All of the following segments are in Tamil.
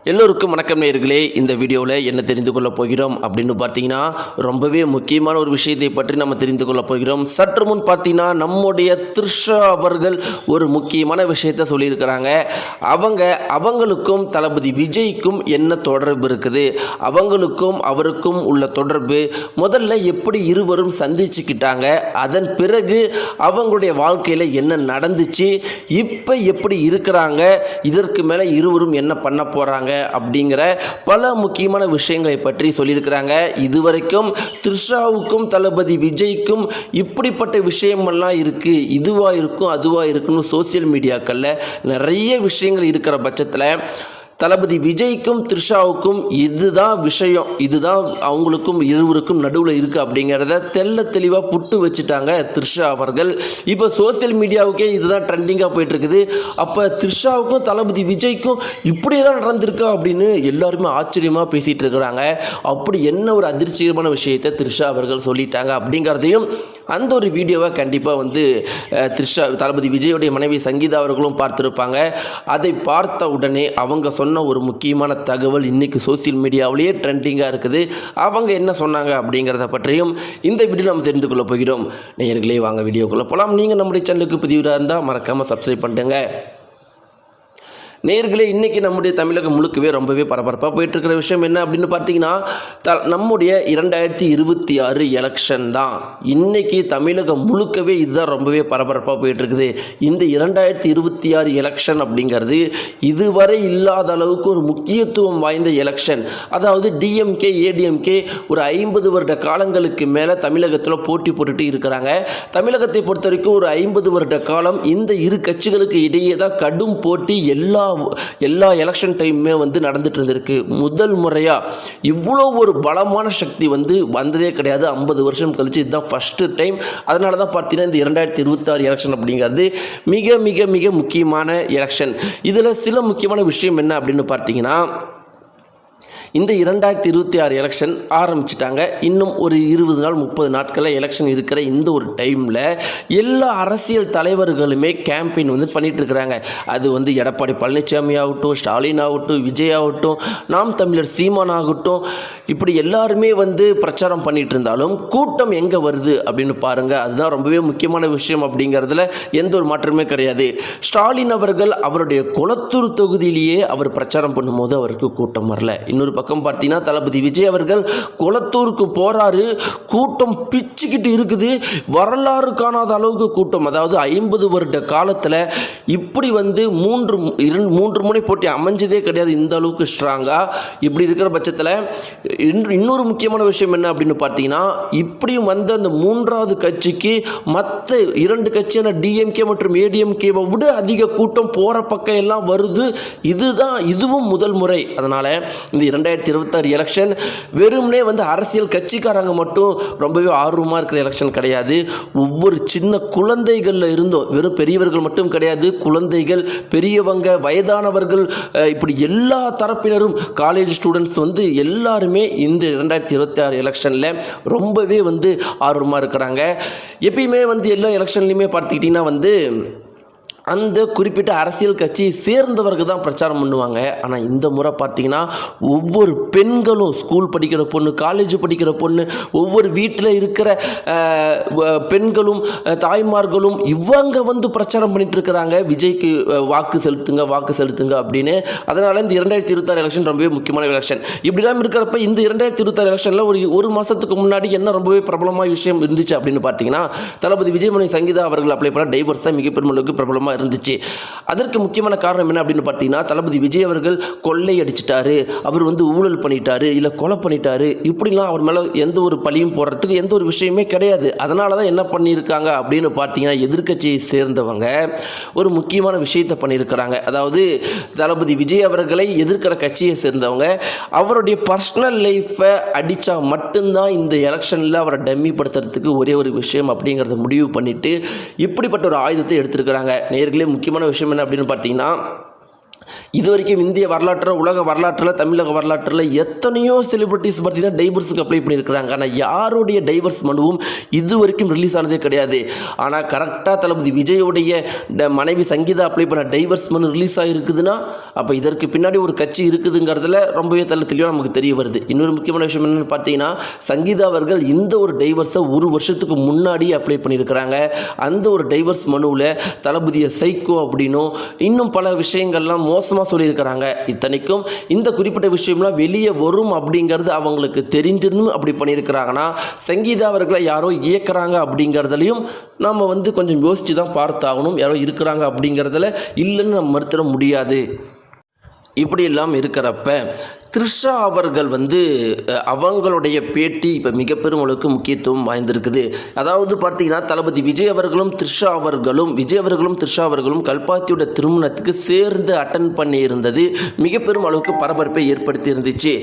எல்லோருக்கும் வணக்கம் நேயர்களே. இந்த வீடியோவில் என்ன தெரிந்து கொள்ள போகிறோம் அப்படின்னு பார்த்தீங்கன்னா, ரொம்பவே முக்கியமான ஒரு விஷயத்தை பற்றி நம்ம தெரிந்து கொள்ள போகிறோம். சற்று முன் பார்த்தீங்கன்னா நம்முடைய த்ரிஷா அவர்கள் ஒரு முக்கியமான விஷயத்தை சொல்லியிருக்கிறாங்க. அவங்களுக்கும் தளபதி விஜய்க்கும் என்ன தொடர்பு இருக்குது, அவங்களுக்கும் அவருக்கும் உள்ள தொடர்பு முதல்ல எப்படி இருவரும் சந்திச்சுக்கிட்டாங்க, அதன் பிறகு அவங்களுடைய வாழ்க்கையில் என்ன நடந்துச்சு, இப்போ எப்படி இருக்கிறாங்க, இதற்கு மேலே இருவரும் என்ன பண்ண போகிறாங்க அப்படிங்கிற பல முக்கியமான விஷயங்களை பற்றி சொல்லியிருக்கிறாங்க. இதுவரைக்கும் த்ரிஷாவுக்கும் தளபதி விஜய்க்கும் இப்படிப்பட்ட விஷயமெல்லாம் இருக்குது, இதுவாக இருக்கும் அதுவாக இருக்குன்னு சோசியல் மீடியாக்களில் நிறைய விஷயங்கள் இருக்கிற பட்சத்தில் தளபதி விஜய்க்கும் த்ரிஷாவுக்கும் இதுதான் விஷயம், இதுதான் அவங்களுக்கும் இருவருக்கும் நடுவில் இருக்குது அப்படிங்கிறத தெளிவாக புட்டு வச்சுட்டாங்க த்ரிஷா அவர்கள். இப்போ சோசியல் மீடியாவுக்கே இதுதான் ட்ரெண்டிங்காக போயிட்டுருக்குது. அப்போ த்ரிஷாவுக்கும் தளபதி விஜய்க்கும் இப்படியெல்லாம் நடந்திருக்கா அப்படின்னு எல்லாருமே ஆச்சரியமாக பேசிகிட்டு இருக்கிறாங்க. அப்படி என்ன ஒரு அதிர்ச்சிகரமான விஷயத்தை த்ரிஷா அவர்கள் சொல்லிட்டாங்க அப்படிங்கிறதையும் அந்த ஒரு வீடியோவை கண்டிப்பாக த்ரிஷா தளபதி விஜயோடைய மனைவி சங்கீதா அவர்களும் பார்த்துருப்பாங்க. அதை பார்த்த உடனே அவங்க சொன்ன ஒரு முக்கியமான தகவல் இன்றைக்கி சோசியல் மீடியாவிலேயே ட்ரெண்டிங்காக இருக்குது. அவங்க என்ன சொன்னாங்க அப்படிங்கிறத பற்றியும் இந்த வீடியோவில் நம்ம தெரிந்து கொள்ள போகிறோம். நேயர்களே, வாங்க வீடியோக்குள்ளே போகலாம். நீங்கள் நம்முடைய சேனலுக்கு புதியவராக இருந்தால் மறக்காமல் சப்ஸ்கிரைப் பண்ணிட்டுங்க. நேயர்களே, இன்றைக்கி நம்முடைய தமிழகம் முழுக்கவே ரொம்பவே பரபரப்பாக போயிட்டுருக்கிற விஷயம் என்ன அப்படின்னு பார்த்தீங்கன்னா, நம்முடைய 2026 எலெக்ஷன் தான். இன்றைக்கி தமிழகம் முழுக்கவே இதுதான் ரொம்பவே பரபரப்பாக போயிட்டுருக்குது. இந்த 2026 எலெக்ஷன் அப்படிங்கிறது இதுவரை இல்லாத அளவுக்கு ஒரு முக்கியத்துவம் வாய்ந்த எலெக்ஷன். அதாவது டிஎம்கே ஏடிஎம்கே ஒரு 50 வருட காலங்களுக்கு மேலே தமிழகத்தில் போட்டி போட்டுட்டு இருக்கிறாங்க. தமிழகத்தை பொறுத்த வரைக்கும் ஒரு 50 வருட காலம் இந்த இரு கட்சிகளுக்கு இடையே தான் கடும் போட்டி எல்லா எலெக்ஷன் டைமுமே நடந்துட்டு இருந்திருக்கு. முதல் முறையாக இவ்வளோ ஒரு பலமான சக்தி வந்ததே கிடையாது. 50 வருஷம் கழிச்சு இதுதான் ஃபஸ்ட்டு டைம். அதனால தான் பார்த்தீங்கன்னா இந்த 2026 எலெக்ஷன் அப்படிங்கிறது மிக மிக மிக முக்கியமான எலெக்ஷன். இதில் சில முக்கியமான விஷயம் என்ன அப்படின்னு பார்த்தீங்கன்னா, இந்த 2026 எலெக்ஷன் ஆரம்பிச்சிட்டாங்க. இன்னும் ஒரு 20 நாள் 30 நாட்களில் எலெக்ஷன் இருக்கிற இந்த ஒரு டைமில் எல்லா அரசியல் தலைவர்களுமே கேம்பெயின் பண்ணிகிட்டு இருக்கிறாங்க. அது எடப்பாடி பழனிசாமி ஆகட்டும், ஸ்டாலின் ஆகட்டும், விஜய் ஆகட்டும், நாம் தமிழர் சீமான் ஆகட்டும், இப்படி எல்லாருமே பிரச்சாரம் பண்ணிகிட்டு இருந்தாலும் கூட்டம் எங்கே வருது அப்படின்னு பாருங்கள். அதுதான் ரொம்பவே முக்கியமான விஷயம் அப்படிங்கிறதுல எந்த ஒரு மாற்றமே கிடையாது. ஸ்டாலின் அவர்கள் அவருடைய கொளத்தூர் தொகுதியிலேயே அவர் பிரச்சாரம் பண்ணும்போது அவருக்கு கூட்டம் வரல. இன்னொரு பக்கம் பார்த்தீங்கன்னா தளபதி விஜய் அவர்கள் கொளத்தூருக்கு போறாரு, கூட்டம் பிச்சுக்கிட்டு இருக்குது. வரலாறு காணாத அளவுக்கு கூட்டம். அதாவது 50 வருட காலத்தில் இப்படி 3 முனை போட்டி அமைஞ்சதே கிடையாது இந்த அளவுக்கு ஸ்ட்ராங்காக. இப்படி இருக்கிற பட்சத்தில் இன்னொரு முக்கியமான விஷயம் என்ன அப்படின்னு பார்த்தீங்கன்னா, இப்படியும் அந்த 3வது கட்சிக்கு மற்ற 2 கட்சியான டிஎம்கே மற்றும் ஏடிஎம்கேவை விட அதிக கூட்டம் போகிற பக்கம் எல்லாம் வருது. இதுவும் முதல் முறை. அதனால் இந்த 2026 எலெக்ஷன் வெறும்னே அரசியல் கட்சிக்காரங்க மட்டும் ரொம்பவே ஆர்வமாக இருக்கிற எலெக்ஷன் கிடையாது. ஒவ்வொரு சின்ன குழந்தைகளில் இருந்தும், வெறும் பெரியவர்கள் மட்டும் கிடையாது, குழந்தைகள், பெரியவங்க, வயதானவர்கள், இப்படி எல்லா தரப்பினரும், காலேஜ் ஸ்டூடெண்ட்ஸ் எல்லாருமே இந்த 2026 எலெக்ஷனில் ரொம்பவே ஆர்வமாக இருக்கிறாங்க. எப்பயுமே எல்லா எலெக்ஷன்லையுமே பார்த்துக்கிட்டிங்கன்னா அந்த குறிப்பிட்ட அரசியல் கட்சி சேர்ந்தவர்கள் தான் பிரச்சாரம் பண்ணுவாங்க. ஆனால் இந்த முறை பார்த்திங்கன்னா ஒவ்வொரு பெண்களும், ஸ்கூல் படிக்கிற பொண்ணு, காலேஜ் படிக்கிற பொண்ணு, ஒவ்வொரு வீட்டில் இருக்கிற பெண்களும் தாய்மார்களும் இவங்க பிரச்சாரம் பண்ணிட்டு இருக்கிறாங்க, விஜய்க்கு வாக்கு செலுத்துங்க அப்படின்னு. அதனால் இந்த 2026 எலெக்ஷன் ரொம்பவே முக்கியமான எலெக்ஷன். இப்படிலாம் இருக்கிறப்ப இந்த 2026 எலெக்ஷனில் ஒரு மாதத்துக்கு முன்னாடி என்ன ரொம்பவே பிரபலமான விஷயம் இருந்துச்சு அப்படின்னு பார்த்தீங்கன்னா, தளபதி விஜய் மனைவி சங்கீதா அவர்கள் அப்ளை பண்ண டைவர்ஸ் தான் மிகப்பெருமளவுக்கு பிரபலமாக இருந்துச்சு. அதற்கு முக்கியமான காரணம் என்ன அப்படின்னு பார்த்தீங்கன்னா, தளபதி விஜய் அவர்கள் கொள்ளை அடிச்சிட்டாரு, அவர் ஊழல் பண்ணிட்டாரு, இல்லை கொலை பண்ணிட்டாரு, இப்படிலாம் அவர் மேலே எந்த ஒரு பழியும் போடுறதுக்கு எந்த ஒரு விஷயமே கிடையாது. அதனால தான் என்ன பண்ணியிருக்காங்க அப்படின்னு பார்த்தீங்கன்னா, எதிர்க்கட்சியை சேர்ந்தவங்க ஒரு முக்கியமான விஷயத்தை பண்ணியிருக்கிறாங்க. அதாவது தளபதி விஜய் அவர்களை எதிர்க்கிற கட்சியை சேர்ந்தவங்க அவருடைய பர்சனல் லைஃப்பை அடித்தா மட்டும்தான் இந்த எலெக்ஷனில் அவரை டம்மிப்படுத்துறதுக்கு ஒரே ஒரு விஷயம் அப்படிங்கிறத முடிவு பண்ணிவிட்டு இப்படிப்பட்ட ஒரு ஆயுதத்தை எடுத்திருக்கிறாங்க. நேர்களே, முக்கியமான விஷயம் என்ன அப்படின்னு பார்த்தீங்கன்னா, இது வரைக்கும் இந்திய வரலாற்றில், உலக வரலாற்றில், தமிழக வரலாற்றில் எத்தனையோ செலிபிரிட்டிஸ் பார்த்தீங்கன்னா டைவர்ஸுக்கு அப்ளை பண்ணியிருக்கிறாங்க. ஆனால் யாருடைய டைவர்ஸ் மனுவும் இது வரைக்கும் ரிலீஸ் ஆனதே கிடையாது. ஆனால் கரெக்டாக தளபதி விஜயோடைய மனைவி சங்கீதா அப்ளை பண்ண டைவர்ஸ் மனு ரிலீஸ் ஆகிருக்குதுன்னா அப்போ இதற்கு பின்னாடி ஒரு கட்சி இருக்குதுங்கிறதுல ரொம்பவே தெளிவாக நமக்கு தெரிய வருது. இன்னொரு முக்கியமான விஷயம் என்னென்னு பார்த்தீங்கன்னா, சங்கீதா அவர்கள் இந்த ஒரு டைவர்ஸை ஒரு வருஷத்துக்கு முன்னாடி அப்ளை பண்ணியிருக்கிறாங்க. அந்த ஒரு டைவர்ஸ் மனுவில் தளபதியை சைக்கோ அப்படின்னும் இன்னும் பல விஷயங்கள்லாம் மோசமாக சொல்லியிருக்கிறாங்க. இத்தனைக்கும் இந்த குறிப்பிட்ட விஷயம்லாம் வெளியே வரும் அப்படிங்கிறது அவங்களுக்கு தெரிஞ்சிருந்தும் அப்படி பண்ணியிருக்கிறாங்கன்னா, சங்கீதா அவர்களை யாரோ இயக்குறாங்க அப்படிங்கிறதுலையும் நம்ம கொஞ்சம் யோசித்து தான் பார்த்தாகணும். யாரோ இருக்கிறாங்க அப்படிங்கிறதுல இல்லைன்னு நம்ம மறுத்திட முடியாது. இப்படி எல்லாம் இருக்கிறப்ப த்ரிஷா அவர்கள் அவங்களுடைய பேட்டி இப்போ மிக பெரும் அளவுக்கு முக்கியத்துவம் வாய்ந்திருக்குது. அதாவது பார்த்தீங்கன்னா, தளபதி விஜய் அவர்களும் த்ரிஷா அவர்களும் கல்பாத்தியோட திருமணத்துக்கு சேர்ந்து அட்டன் பண்ணி இருந்தது மிக பெரும் அளவுக்கு பரபரப்பை ஏற்படுத்தி இருந்துச்சு.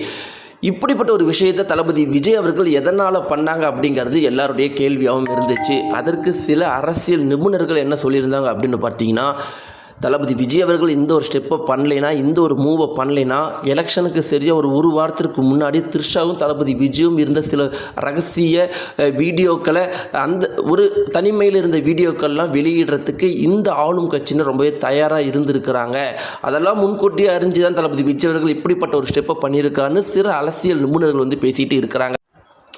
இப்படிப்பட்ட ஒரு விஷயத்தை தளபதி விஜய் அவர்கள் எதனால் பண்ணாங்க அப்படிங்கிறது எல்லாருடைய கேள்வியாகவும் இருந்துச்சு. அதற்கு சில அரசியல் நிபுணர்கள் என்ன சொல்லியிருந்தாங்க அப்படின்னு பார்த்தீங்கன்னா, தளபதி விஜய் அவர்கள் இந்த ஒரு ஸ்டெப்பை பண்ணலைன்னா, இந்த ஒரு மூவை பண்ணலைன்னா, எலெக்ஷனுக்கு சரியாக ஒரு வாரத்திற்கு முன்னாடி த்ரிஷாவும் தளபதி விஜயும் இருந்த சில ரகசிய வீடியோக்களை, அந்த ஒரு தனிமையில் இருந்த வீடியோக்கள்லாம் வெளியிடுறதுக்கு இந்த ஆளும் கட்சின்னு ரொம்பவே தயாராக இருந்திருக்கிறாங்க. அதெல்லாம் முன்கூட்டியே அறிஞ்சு தான் தளபதி விஜய் அவர்கள் இப்படிப்பட்ட ஒரு ஸ்டெப்பை பண்ணியிருக்கான்னு சில அரசியல் நிபுணர்கள் பேசிகிட்டு இருக்கிறாங்க.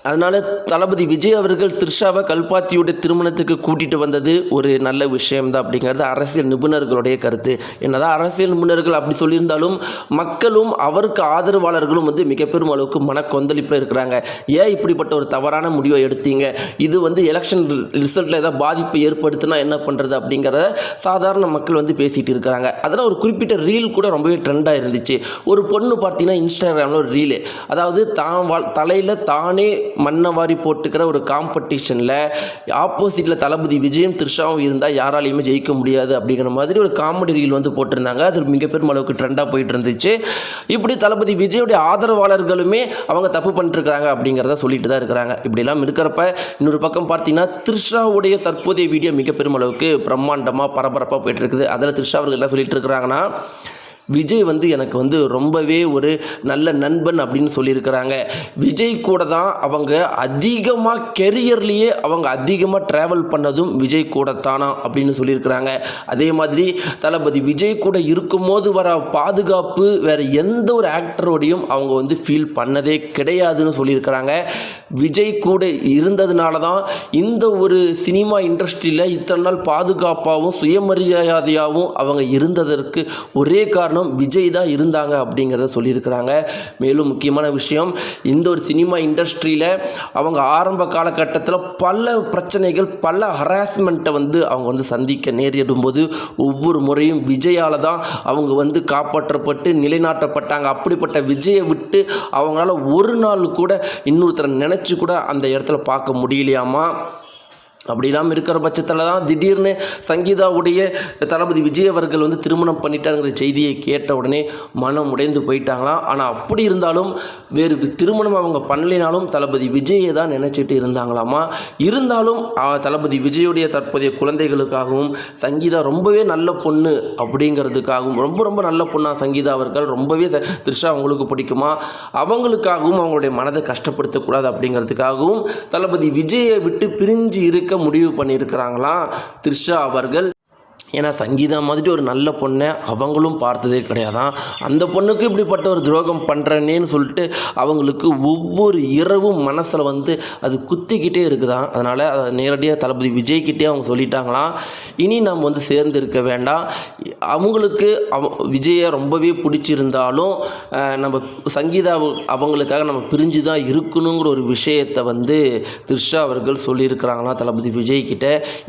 அதனால் தளபதி விஜய் அவர்கள் த்ரிஷாவை கல்பாத்தியோட திருமணத்துக்கு கூட்டிகிட்டு வந்தது ஒரு நல்ல விஷயம்தான் அப்படிங்கிறது அரசியல் நிபுணர்களுடைய கருத்து. என்னதான் அரசியல் நிபுணர்கள் அப்படி சொல்லியிருந்தாலும் மக்களும் அவருக்கு ஆதரவாளர்களும் மிக பெரும் அளவுக்கு மனக்கொந்தளிப்பில் இருக்கிறாங்க. ஏன் இப்படிப்பட்ட ஒரு தவறான முடிவை எடுத்தீங்க, இது எலெக்ஷன் ரிசல்ட்டில் ஏதாவது பாதிப்பை ஏற்படுத்தினா என்ன பண்ணுறது அப்படிங்கிறத சாதாரண மக்கள் பேசிகிட்டு இருக்கிறாங்க. அதெல்லாம் ஒரு குறிப்பிட்ட ரீல் கூட ரொம்பவே ட்ரெண்டாக இருந்துச்சு. ஒரு பொண்ணு பார்த்தீங்கன்னா இன்ஸ்டாகிராமில் ஒரு ரீலு, அதாவது தலையில் தானே மண்ணை வாரி போட்டுக்கிற ஒரு காம்படிஷனில் ஆப்போசிட்டில் தளபதி விஜயும் த்ரிஷாவும் இருந்தால் யாராலையுமே ஜெயிக்க முடியாது அப்படிங்கிற மாதிரி ஒரு காமெடி ரீல் போட்டிருந்தாங்க. அது மிகப்பெரும் அளவுக்கு ட்ரெண்டாக போயிட்டு இருந்துச்சு. இப்படி தளபதி விஜயோடைய ஆதரவாளர்களுமே அவங்க தப்பு பண்ணிட்டுருக்காங்க அப்படிங்கிறத சொல்லிட்டு தான் இருக்கிறாங்க. இப்படிலாம் இருக்கிறப்ப இன்னொரு பக்கம் பார்த்தீங்கன்னா, த்ரிஷாவுடைய தற்போதைய வீடியோ மிகப்பெரும் அளவுக்கு பிரம்மாண்டமாக பரபரப்பாக போயிட்டு இருக்குது. அதில் த்ரிஷா அவர்கள் என்ன சொல்லிட்டு இருக்கிறாங்கன்னா, விஜய் எனக்கு ரொம்பவே ஒரு நல்ல நண்பன் அப்படின்னு சொல்லியிருக்கிறாங்க. விஜய் கூட தான் அவங்க அதிகமாக கெரியர்லேயே அவங்க அதிகமாக ட்ராவல் பண்ணதும் விஜய் கூட தானா அப்படின்னு சொல்லியிருக்கிறாங்க. அதே மாதிரி தளபதி விஜய் கூட இருக்கும்போது வர பாதுகாப்பு வேறு எந்த ஒரு ஆக்டரோடையும் அவங்க ஃபீல் பண்ணதே கிடையாதுன்னு சொல்லியிருக்கிறாங்க. விஜய் கூட இருந்ததுனால தான் இந்த ஒரு சினிமா இண்டஸ்ட்ரியில் இத்தனை நாள் பாதுகாப்பாகவும் சுயமரியாதையாகவும் அவங்க இருந்ததற்கு ஒரே காரணம் விஜய் தான் இருந்தாங்க அப்படிங்கிறத சொல்லியிருக்கிறாங்க. மேலும் முக்கியமான விஷயம், இந்த ஒரு சினிமா இண்டஸ்ட்ரியில் அவங்க ஆரம்ப காலகட்டத்தில் பல பிரச்சனைகள், பல ஹராஸ்மெண்ட்டை அவங்க சந்திக்க நேரிடும் போது ஒவ்வொரு முறையும் விஜயால் தான் அவங்க காப்பாற்றப்பட்டு நிலைநாட்டப்பட்டாங்க. அப்படிப்பட்ட விஜயை விட்டு அவங்களால ஒரு நாள் கூட இன்னொருத்தரை நினச்சி கூட அந்த இடத்துல பார்க்க முடியலையாமா. அப்படிலாம் இருக்கிற பட்சத்தில் தான் திடீர்னு சங்கீதாவுடைய தளபதி விஜய் அவர்கள் திருமணம் பண்ணிட்டாங்கிற செய்தியை கேட்ட உடனே மனம் உடைந்து போயிட்டாங்களாம். ஆனால் அப்படி இருந்தாலும் வேறு திருமணம் அவங்க பண்ணலினாலும் தளபதி விஜயை தான் நினச்சிட்டு இருந்தாங்களாமா. இருந்தாலும் தளபதி விஜயுடைய தற்போதைய குழந்தைகளுக்காகவும் சங்கீதா ரொம்பவே நல்ல பொண்ணு அப்படிங்கிறதுக்காகவும், ரொம்ப ரொம்ப நல்ல பொண்ணா சங்கீதா அவர்கள், ரொம்பவே த்ரிஷா அவங்களுக்கு பிடிக்குமா, அவங்களுக்காகவும் அவங்களுடைய மனதை கஷ்டப்படுத்தக்கூடாது அப்படிங்கிறதுக்காகவும் தளபதி விஜயை விட்டு பிரிஞ்சு இருக்க முடிவு பண்ணியிருக்கிறாங்களாம் த்ரிஷா அவர்கள். ஏன்னா சங்கீதா மாதிரி ஒரு நல்ல பொண்ணை அவங்களும் பார்த்ததே கிடையாதான். அந்த பொண்ணுக்கு இப்படிப்பட்ட ஒரு துரோகம் பண்ணுறேன்னு சொல்லிட்டு அவங்களுக்கு ஒவ்வொரு இரவும் மனசில் அது குத்திக்கிட்டே இருக்குதான். அதனால் அதை நேரடியாக தளபதி விஜய்கிட்டே அவங்க சொல்லிட்டாங்களாம், இனி நம்ம சேர்ந்து இருக்க வேண்டாம். அவங்களுக்கு விஜயை ரொம்பவே பிடிச்சிருந்தாலும் நம்ம சங்கீதா அவங்களுக்காக நம்ம பிரிஞ்சு தான் இருக்கணுங்கிற ஒரு விஷயத்தை த்ரிஷா அவர்கள் சொல்லியிருக்கிறாங்களாம் தளபதி விஜய்கிட்ட.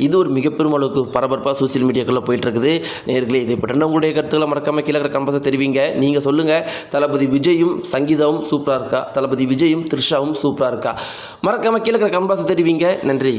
இது ஒரு மிகப்பெரும் அளவுக்கு பரபரப்பாக சோசியல் மீடியா போயிட்டு இருக்குது. நேர்களே, இதை பற்றி உங்களுடைய கருத்துக்களை மறக்காம கீழே கம்பல்சரி தெரிவிங்க. நீங்க சொல்லுங்க, தளபதி விஜயும் சங்கீதாவும் சூப்பரா இருக்கா, தளபதி விஜயும் த்ரிஷாவும் சூப்பரா இருக்கா? மறக்காம கீழே கம்பல்சரி தெரிவிங்க. நன்றி.